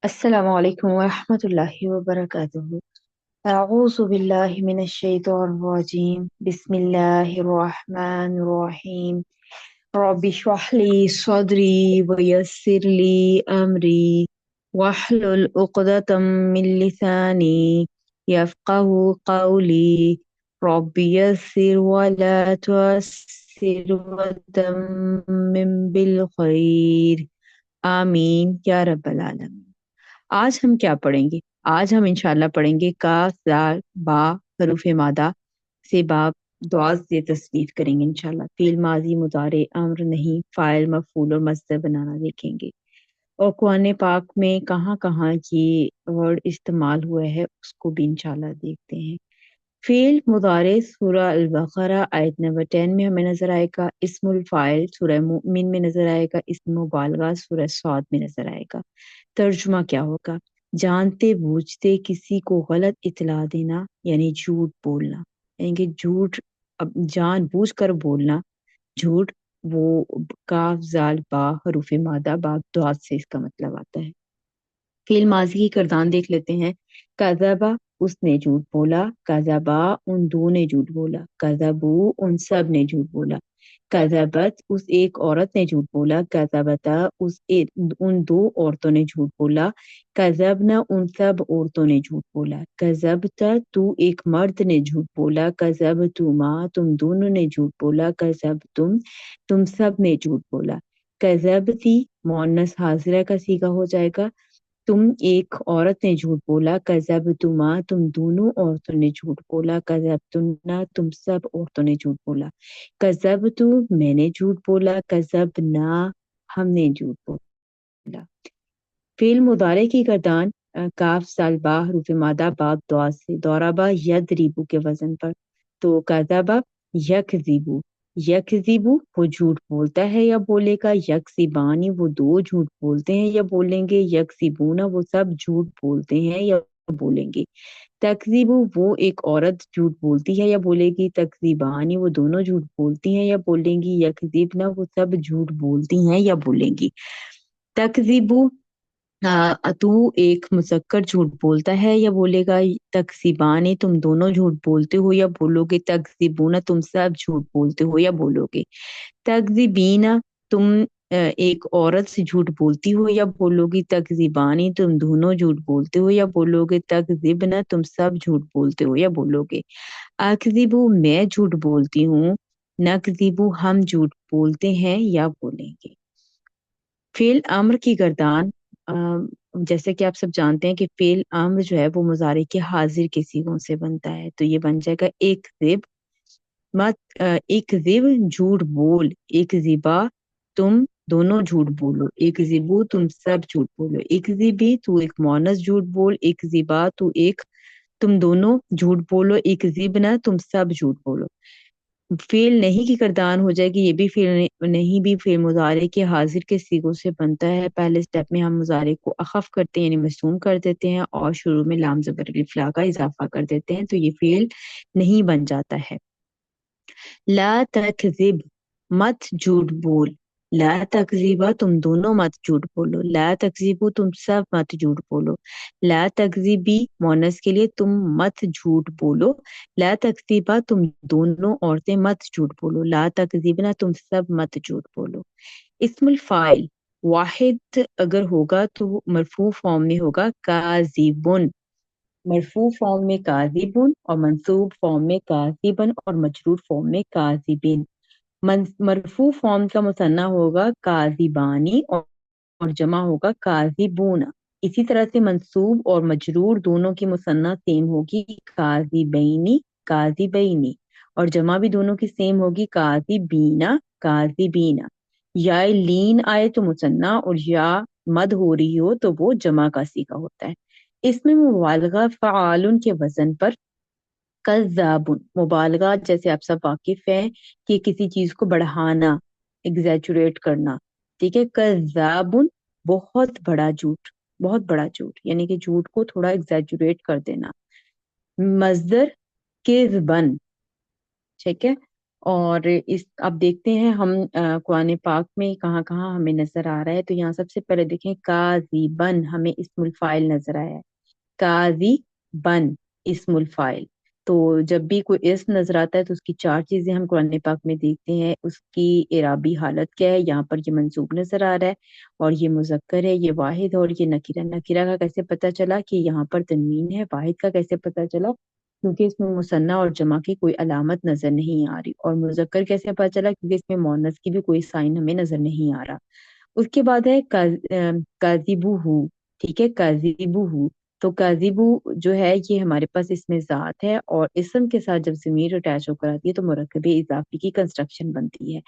السلام علیکم ورحمۃ اللہ وبرکاتہ۔ اعوذ باللہ من الشیطان الرجیم، بسم اللہ الرحمن الرحیم۔ رب اشرح لی صدری ویسر لی امری واحلل عقدۃ من لسانی یفقهوا قولی، رب یسر ولا تعسر وتمم بالخیر، آمین یا رب العالمین۔ آج ہم کیا پڑھیں گے؟ آج ہم انشاءاللہ پڑھیں گے کاف زال با حروف مادہ سے باب دعا سے تصویر کریں گے انشاءاللہ۔ فعل ماضی مضارع امر نہیں فاعل مفعول اور مصدر بنانا دیکھیں گے، اور قرآن پاک میں کہاں کہاں یہ ورڈ استعمال ہوئے ہے اس کو بھی انشاءاللہ دیکھتے ہیں۔ فعل مضارع سورہ البقرہ آیت نمبر 10 میں ہمیں نظر آئے گا، اسم الفاعل سورہ مومن میں نظر آئے گا، اسم مبالغہ سورہ صاد میں نظر آئے گا۔ ترجمہ کیا ہوگا؟ جانتے بوجھتے کسی کو غلط اطلاع دینا یعنی جھوٹ بولنا، یعنی کہ جھوٹ جان بوجھ کر بولنا جھوٹ، وہ کاف زال با حروف مادہ باب دعات سے اس کا مطلب آتا ہے۔ فعل ماضی کی کردان دیکھ لیتے ہیں۔ کذبا اس نے جھوٹ بولا، کذبا ان دو نے جھوٹ بولا، کذبو ان سب نے جھوٹ بولا، کذبت اس ایک عورت نے جھوٹ بولا، کذبتا ان دو عورتوں نے جھوٹ بولا، کذبنا ان سب عورتوں نے جھوٹ بولا، کذبتا تو ایک مرد نے جھوٹ بولا، کذبتما تم دونوں نے جھوٹ بولا، تم سب نے جھوٹ بولا، کذبتی مؤنث حاضرہ کا صیغہ ہو جائے گا، تم ایک عورت نے جھوٹ بولا، کذبتما تم دونوں عورتوں نے جھوٹ بولا، کذبتنا تم سب عورتوں نے جھوٹ بولا، کذبتو میں نے جھوٹ بولا، کذبنا ہم نے جھوٹ بولا۔ فعل مضارع کی گردان کاف سال با حروف مادہ باب دعا سے، دورابا یدریبو کے وزن پر، تو کذبا یکذبو، یکذبو وہ جھوٹ بولتا ہے یا بولے گا، یکذبانی وہ دو جھوٹ بولتے ہیں یا بولیں گے، یکذبونا وہ سب جھوٹ بولتے ہیں یا بولیں گے، تکذیبو وہ ایک عورت جھوٹ بولتی ہے یا بولے گی، تکذیبانی وہ دونوں جھوٹ بولتی ہیں یا بولیں گی، یکذبنا وہ سب جھوٹ بولتی ہیں یا بولیں گی۔ تکذیبو تو ایک مذکر جھوٹ بولتا ہے یا بولے گا، تکذیبانی تم دونوں جھوٹ بولتے ہو یا بولو گے، تکذیبونا تم سب جھوٹ بولتے ہو یا بولو گے، تکذیبینا تم ایک عورت سے جھوٹ بولتی ہو یا بولو گی، تکذیبانی تم دونوں جھوٹ بولتے ہو یا بولو گے، تکذبنا تم سب جھوٹ بولتے ہو یا بولو گے۔ اکذبو میں جھوٹ بولتی ہوں، نکذبو ہم جھوٹ بولتے ہیں یا بولیں گے۔ فعل امر کی گردان جیسے کہ آپ سب جانتے ہیں کہ فعل امر جو ہے وہ مضارع کے حاضر کے صیغوں سے بنتا ہے، تو یہ بن جائے گا ایک زب مت ایک زب جھوٹ بول، ایک زبا تم دونوں جھوٹ بولو، ایک زبو تم سب جھوٹ بولو، ایک زبی تو ایک مؤنث جھوٹ بول، ایک زبا تو ایک تم دونوں جھوٹ بولو، ایک زبنا تم سب جھوٹ بولو۔ فعل نہیں کی گردان ہو جائے گی، یہ بھی فعل نہیں بھی فعل مضارع کے حاضر کے صیغوں سے بنتا ہے۔ پہلے سٹیپ میں ہم مضارع کو اخف کرتے ہیں یعنی مصوم کر دیتے ہیں اور شروع میں لام زبر الف لا کا اضافہ کر دیتے ہیں، تو یہ فعل نہیں بن جاتا ہے۔ لا تکذب مت جھوٹ بول، لا تکذیبا تم دونوں مت جھوٹ بولو، لا تکذیبو تم سب مت جھوٹ بولو، لا تکذیبی مؤنث کے لیے تم مت جھوٹ بولو، لا تکذیبا تم دونوں عورتیں مت جھوٹ بولو، لا تکذیبنا تم سب مت جھوٹ بولو۔ اسم الفاعل واحد اگر ہوگا تو مرفوع فارم میں ہوگا کاذبن، مرفوع فارم میں کاذبن، اور منصوب فارم میں کاذبن، اور مجرور فارم میں کاذبین۔ مرفوع فارم کا مثنیٰ ہوگا کاذبانی اور جمع ہوگا کاذبون۔ اسی طرح سے منصوب اور مجرور دونوں کی مثنیٰ سیم ہوگی کاذبینی کاذبینی، اور جمع بھی دونوں کی سیم ہوگی کاذبینا کاذبینا۔ یا لین آئے تو مثنیٰ اور یا مد ہو رہی ہو تو وہ جمع کا صیغہ ہوتا ہے۔ اس میں مبالغہ فعالن کے وزن پر کذابن، مبالغہ جیسے آپ سب واقف ہیں کہ کسی چیز کو بڑھانا، ایگزیجوریٹ کرنا، ٹھیک ہے، کذابن بہت بڑا جھوٹ، بہت بڑا جھوٹ یعنی کہ جھوٹ کو تھوڑا ایگزیجوریٹ کر دینا۔ مصدر کذبن، ٹھیک ہے، اور اس اب دیکھتے ہیں ہم قرآن پاک میں کہاں کہاں ہمیں نظر آ رہا ہے. تو یہاں سب سے پہلے دیکھیں کاذبن ہمیں اسم الفاعل نظر آیا ہے. کاذبن اسم الفاعل. تو جب بھی کوئی اسم نظر آتا ہے تو اس کی چار چیزیں ہم قرآن پاک میں دیکھتے ہیں. اس کی اعرابی حالت کیا ہے. یہاں پر یہ منصوب نظر آ رہا ہے اور یہ مذکر ہے، یہ واحد ہے اور یہ نکرہ. نکرہ کا کیسے پتہ چلا کہ یہاں پر تنوین ہے؟ واحد کا کیسے پتہ چلا؟ کیونکہ اس میں مثنیٰ اور جمع کی کوئی علامت نظر نہیں آ رہی. اور مذکر کیسے پتہ چلا؟ کیونکہ اس میں مؤنث کی بھی کوئی سائن ہمیں نظر نہیں آ رہا. اس کے بعد ہے کاذبوہ. ٹھیک ہے، کاذبوہ. تو کاذبو جو ہے یہ ہمارے پاس اس میں ذات ہے اور اسم کے ساتھ جب ضمیر اٹیچ ہو کر آتی ہے تو مرکب اضافی کی کنسٹرکشن بنتی ہے.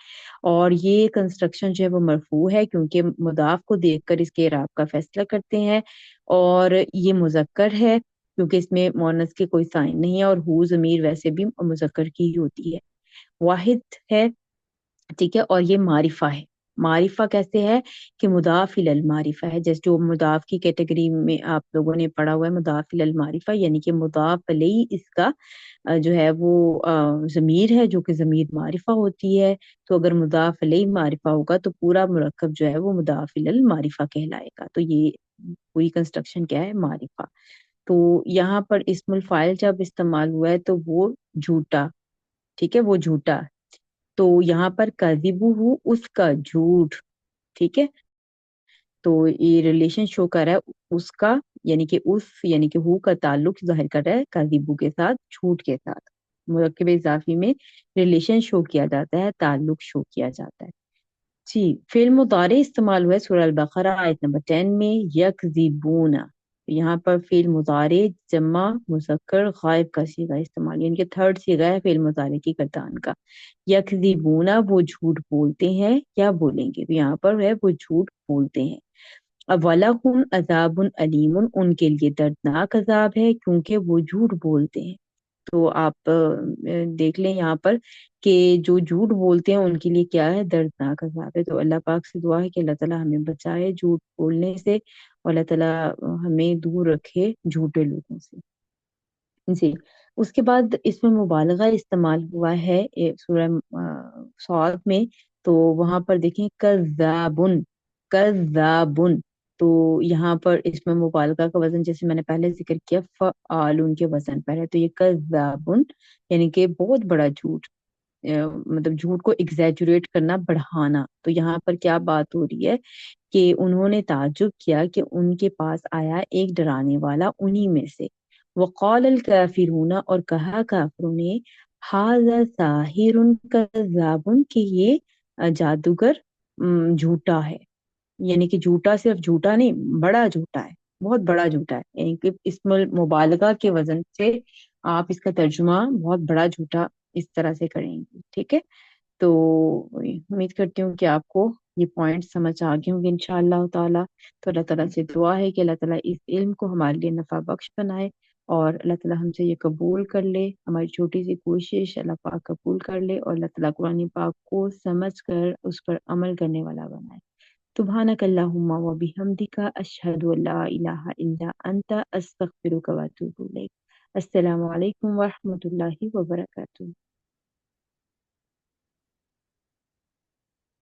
اور یہ کنسٹرکشن جو ہے وہ مرفوع ہے کیونکہ مضاف کو دیکھ کر اس کے اعراب کا فیصلہ کرتے ہیں. اور یہ مذکر ہے کیونکہ اس میں مؤنث کے کوئی سائن نہیں ہے اور ہو ضمیر ویسے بھی مذکر کی ہی ہوتی ہے. واحد ہے. ٹھیک ہے، اور یہ معرفہ ہے. معرفہ کیسے ہے کہ مضاف الی المعرفہ ہے. جیسے جو مضاف کی کیٹیگری میں آپ لوگوں نے پڑھا ہوا ہے مضاف الی المعرفہ، یعنی کہ مضاف الیہ اس کا جو ہے وہ ضمیر ہے جو کہ ضمیر معرفہ ہوتی ہے. تو اگر مضاف الیہ معرفہ ہوگا تو پورا مرکب جو ہے وہ مضاف الی المعرفہ کہلائے گا. تو یہ پوری کنسٹرکشن کیا ہے؟ معرفہ. تو یہاں پر اسم الفاعل جب استعمال ہوا ہے تو وہ جھوٹا. ٹھیک ہے، وہ جھوٹا. تو یہاں پر کذبہ اس کا جھوٹ. ٹھیک ہے، تو یہ ریلیشن شو کر رہا ہے اس کا، یعنی کہ اس یعنی کہ ہو کا تعلق ظاہر کر رہا ہے کذبہ کے ساتھ، جھوٹ کے ساتھ. مرکب اضافی میں ریلیشن شو کیا جاتا ہے، تعلق شو کیا جاتا ہے. جی، فعل مضارع استعمال ہوا ہے سورہ البقرہ آیت نمبر 10 میں یکذبون. یہاں پر فعل مضارع جمع مذکر غائب کا صیغہ استعمال، یعنی کہ تھرڈ صیغہ ہے فعل مضارع کی گردان کا. یکذبون وہ جھوٹ بولتے ہیں یا بولیں گے. تو یہاں پر ہے وہ جھوٹ بولتے ہیں. اب وَلَهُمْ عَذَابٌ أَلِيمٌ ان کے لیے دردناک عذاب ہے کیونکہ وہ جھوٹ بولتے ہیں. تو آپ دیکھ لیں یہاں پر کہ جو جھوٹ بولتے ہیں ان کے لیے کیا ہے؟ دردناک عذاب ہے. تو اللہ پاک سے دعا ہے کہ اللہ تعالیٰ ہمیں بچائے جھوٹ بولنے سے اور اللہ تعالیٰ ہمیں دور رکھے جھوٹے لوگوں سے. جی، اس کے بعد اس میں مبالغہ استعمال ہوا ہے سورہ صاد میں. تو وہاں پر دیکھیں کذابن. کذابن. تو یہاں پر اس میں مبالغہ کا وزن جیسے میں نے پہلے ذکر کیا فعالن کے وزن پر ہے. تو یہ کذابن یعنی کہ بہت بڑا جھوٹ، مطلب جھوٹ کو ایگزیجوریٹ کرنا، بڑھانا. تو یہاں پر کیا بات ہو رہی ہے کہ انہوں نے تعجب کیا کہ ان کے پاس آیا ایک ڈرانے والا انہی میں سے. وقال الکافرون اور کہا کافروں نے ھذا ساحر کذاب کہ یہ جادوگر جھوٹا ہے. یعنی کہ جھوٹا صرف جھوٹا نہیں، بڑا جھوٹا ہے، بہت بڑا جھوٹا ہے. یعنی کہ اسم المبالغہ کے وزن سے آپ اس کا ترجمہ بہت بڑا جھوٹا اس طرح سے کریں گے. ٹھیک ہے، تو امید کرتی ہوں کہ آپ کو یہ پوائنٹ سمجھ آ گئے ہوں گے انشاءاللہ تعالیٰ. تو اللہ تعالیٰ سے دعا ہے کہ اللہ تعالیٰ اس علم کو ہمارے لیے نفع بخش بنائے اور اللہ تعالیٰ ہم سے یہ قبول کر لے. ہماری چھوٹی سی کوشش اللہ پاک قبول کر لے اور اللہ تعالیٰ قرآن پاک کو سمجھ کر اس پر عمل کرنے والا بنائے. سبحانک اللہم و بحمدک اشہد ان لا الہ الا انت استغفرک و اتوب الیک. السلام علیکم ورحمۃ اللہ وبرکاتہ.